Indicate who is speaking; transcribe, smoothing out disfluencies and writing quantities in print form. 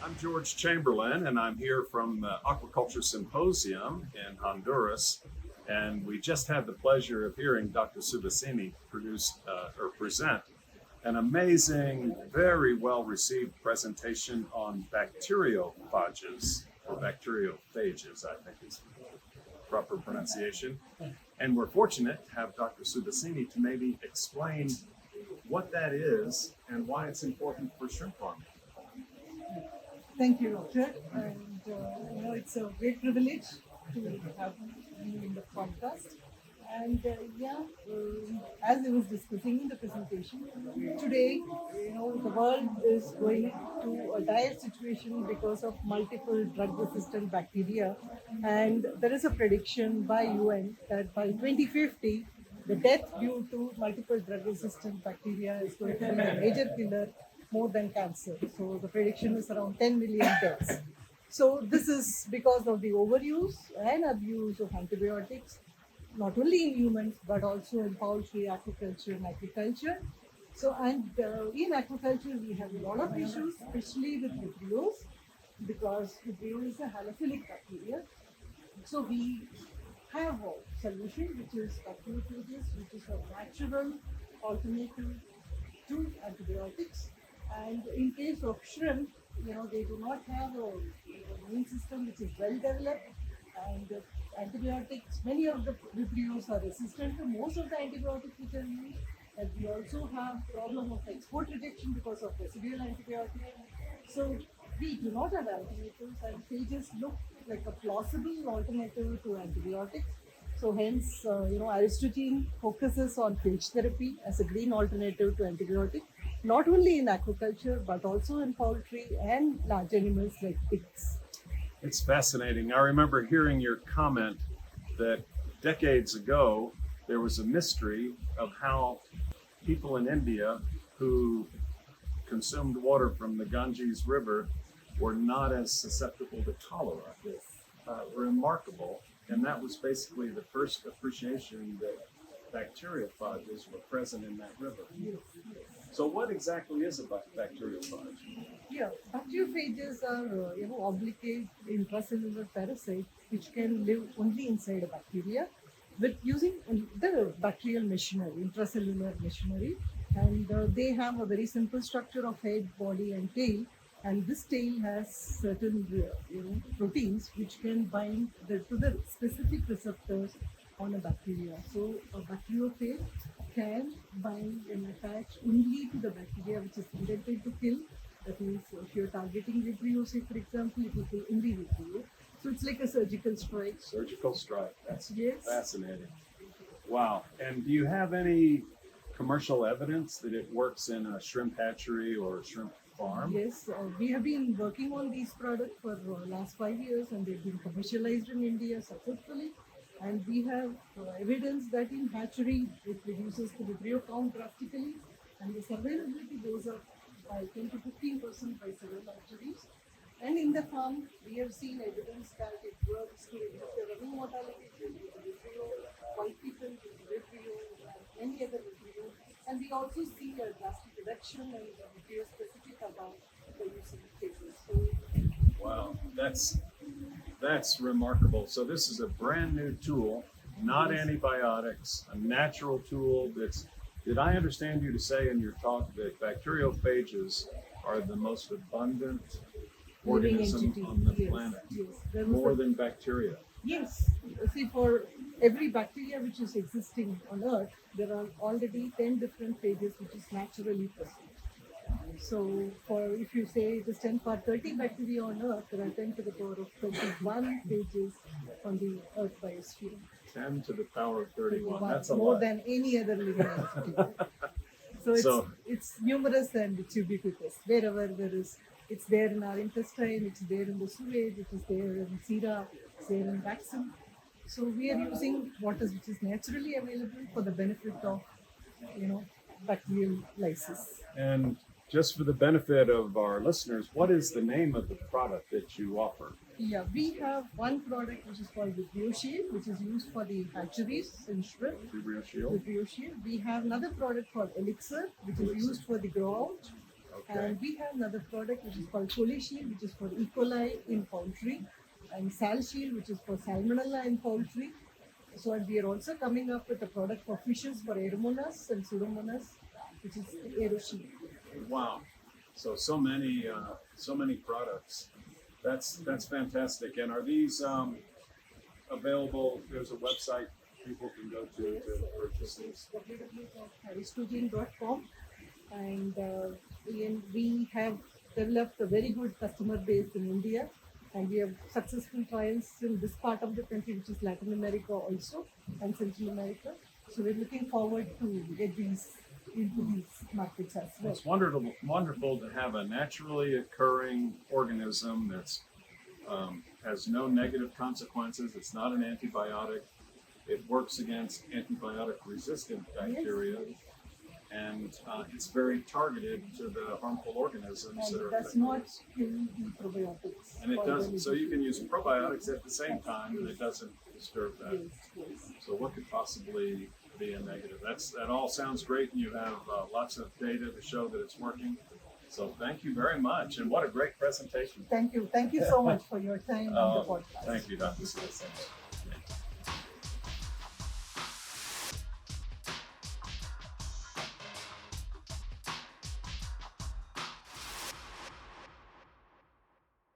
Speaker 1: I'm George Chamberlain, and I'm here from the Aquaculture Symposium in Honduras. And we just had the pleasure of hearing Dr. Subhashini present an amazing, very well received presentation on bacteriophages, or bacteriophages, I think is the proper pronunciation. And we're fortunate to have Dr. Subhashini to maybe explain what that is and why it's important for shrimp farming.
Speaker 2: Thank you, Doctor. And it's a great privilege to have you in the podcast. And as I was discussing in the presentation, today, the world is going to a dire situation because of multiple drug-resistant bacteria. And there is a prediction by UN that by 2050, the death due to multiple drug-resistant bacteria is going to be a major killer more than cancer. So the prediction is around 10 million deaths. So this is because of the overuse and abuse of antibiotics, not only in humans, but also in poultry, aquaculture, and agriculture. So, in aquaculture, we have a lot of issues, especially with Vibrios, because Vibrio is a halophilic bacteria. So we have a solution, which is Bacteriophages, which is a natural alternative to antibiotics. And in case of shrimp, they do not have a immune system which is well developed, and antibiotics, many of the Vibrios are resistant to most of the antibiotics which are used. And we also have problem of export rejection because of residual antibiotics. So we do not have alternatives, and phages look like a plausible alternative to antibiotics. So hence, Aristogene focuses on phage therapy as a green alternative to antibiotics, not only in aquaculture, but also in poultry and large animals like pigs.
Speaker 1: It's fascinating. I remember hearing your comment that decades ago, there was a mystery of how people in India who consumed water from the Ganges River were not as susceptible to cholera.
Speaker 2: Yes.
Speaker 1: Remarkable. And that was basically the first appreciation that bacteriophages were present in that river.
Speaker 2: Yes.
Speaker 1: So what exactly is a bacteriophage?
Speaker 2: Yeah, bacteriophages are obligate intracellular parasites which can live only inside a bacteria with using the bacterial machinery, intracellular machinery, and they have a very simple structure of head, body, and tail. And this tail has certain proteins which can bind to the specific receptors on a bacteria. So a bacteriophage can bind and attach only to the bacteria which is intended to kill. That means if you're targeting Vibrio, say for example, it will kill only Vibrio. So it's like a surgical strike.
Speaker 1: Surgical strike. That's
Speaker 2: Yes.
Speaker 1: Fascinating. Wow. And do you have any commercial evidence that it works in a shrimp hatchery or a shrimp farm?
Speaker 2: Yes, we have been working on these products for last 5 years, and they've been commercialized in India successfully. And we have evidence that in hatchery, it reduces the Vibrio count drastically, and the survivability goes up by 10 to 15% by several hatcheries. And in the farm, we have seen evidence that it works to reduce the running mortality due to Vibrio, white people with Vibrio, and any other Vibrio. And we also see a drastic reduction in the Vibrio specific amount by using phages. So,
Speaker 1: Wow, that's remarkable. So this is a brand new tool, not antibiotics, a natural tool that's, did I understand you to say in your talk that bacteriophages are the most abundant organism
Speaker 2: entity.
Speaker 1: on the
Speaker 2: Yes,
Speaker 1: planet?
Speaker 2: yes.
Speaker 1: More than bacteria.
Speaker 2: Yes. See, for every bacteria which is existing on Earth, there are already 10 different phages which is naturally present. So, if you say it is 10 power 30 bacteria on Earth, there are 10 to the power of 31 phages on the Earth biosphere.
Speaker 1: 10 to the power of 31. That's a
Speaker 2: more
Speaker 1: lot.
Speaker 2: than any other living entity. So it's numerous and it's ubiquitous. Wherever there is, it's there in our intestine, it's there in the sewage, it is there in sera, it's there in vaccine. So we are using which is naturally available for the benefit of, bacterial lysis.
Speaker 1: And just for the benefit of our listeners, what is the name of the product that you offer?
Speaker 2: Yeah, we have one product which is called Vibrio Shield, which is used for the hatcheries in shrimp.
Speaker 1: Vibrio Shield?
Speaker 2: Vibrio Shield. We have another product called Elixir, which is used for the growout.
Speaker 1: Okay.
Speaker 2: And we have another product which is called Shield, which is for E. coli in poultry, and Sal Shield, which is for Salmonella in poultry. So, and we are also coming up with a product for fishes for Aeromonas and Pseudomonas, which is AeroShield.
Speaker 1: Wow. So many products. That's fantastic. And are these available? There's a website people can go to purchase these.
Speaker 2: www.haristogene.com, and we have developed a very good customer base in India, and we have successful trials in this part of the country, which is Latin America also, and Central America. So we're looking forward to get these into these markets as well.
Speaker 1: It's wonderful to have a naturally occurring organism that's has no negative consequences. It's not an antibiotic. It works against antibiotic-resistant bacteria,
Speaker 2: Yes.
Speaker 1: and it's very targeted to the harmful organisms
Speaker 2: And
Speaker 1: that
Speaker 2: it
Speaker 1: are
Speaker 2: does
Speaker 1: affecting
Speaker 2: not
Speaker 1: us.
Speaker 2: kill the probiotics.
Speaker 1: And it
Speaker 2: or
Speaker 1: doesn't. So you
Speaker 2: the-
Speaker 1: can use probiotics at the same time, and it doesn't disturb that.
Speaker 2: Yes, yes.
Speaker 1: So what could possibly be a negative? That all sounds great, and you have lots of data to show that it's working. So thank you very much, and what a great presentation.
Speaker 2: Thank you so much for your time on the podcast.
Speaker 1: Thank you, Dr. Subhashini.